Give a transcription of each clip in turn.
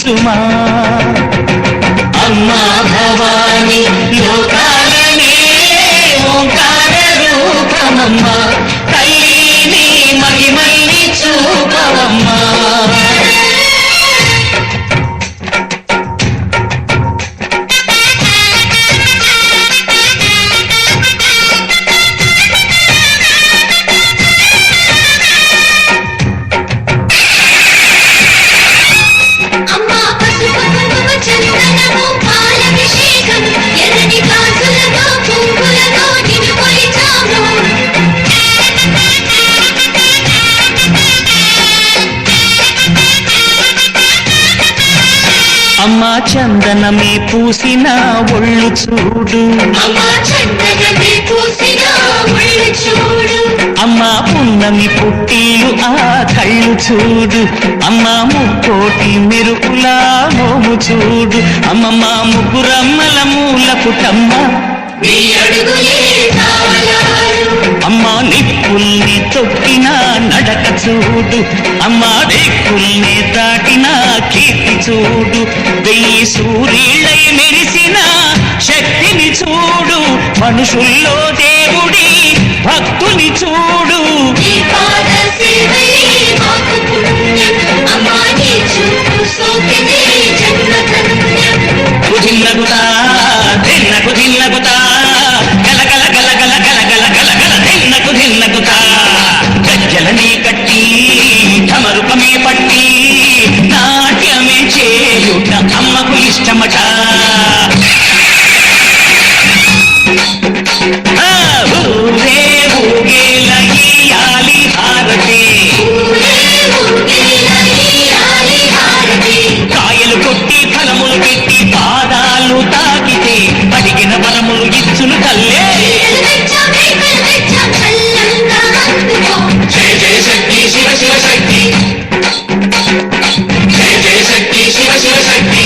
దీవించుమా అమ్మా భవాని లోకాలనే ఓంకార రూపమమ్మా తల్లిని మహిమల్ని చూపవమ్మా అమ్మా చందనమే పూసిన ఒళ్ళు చూడు అమ్మా పున్నమి పుట్టిలు ఆ కళ్ళు చూడు అమ్మా ముక్కోటి మెరుపులా మోము చూడు అమ్మమ్మ ముగ్గురమ్మల మూల పుట్టమ్మ అమ్మా నిప్పుల్ని తొక్కిన నడక చూడు అమ్మా దిక్కుల్ని దాటిన కీర్తి చూడు వెయ్యి సూర్యులై మెరిసిన శక్తిని చూడు మనుషుల్లో దేవుడి భక్తుని చూడు కుదిన్నగుతా తిన్నకు తిన్నగుతా గలగల గలగల గలగల గలగల తిన్నకు తిన్నగుతా గజ్జలనే కట్టి ధమరుకమే పట్టి నాట్యమే చేయుట అమ్మకు ఇష్టమట ఊరే ఊగేల ఇయ్యాలి హారతి కాయలు కొట్టి ఫలములు పెట్టి పాదాలు తాకితే అడిగిన వరములు ఇచ్చును తల్లే జయ జయ శక్తి శివ శివ శక్తి జయ జయ శక్తి శివ శివ శక్తి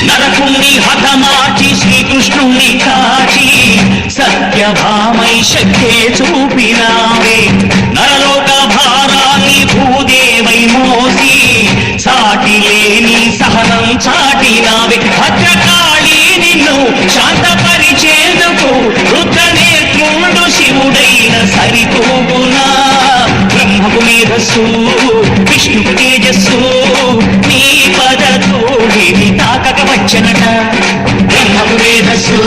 నరకుణ్ణి హతమాచి శ్రీకృష్ణుణ్ణి కాచి సత్యభామై శక్తే చూపినావే నరలోక భారాన్ని భూదేవై మోసి సాటి లేని సహనం చాటినావే భద్రకాళి నిన్ను శాంతపరిచేందుకు రుద్రనేత్రుడు శివుడైన సరితూగునా బ్రహ్మకు మేధస్సు విష్ణుకు తేజస్సు నీ పదతోడిని తాకక వచ్చనట బ్రహ్మకు మేధస్సు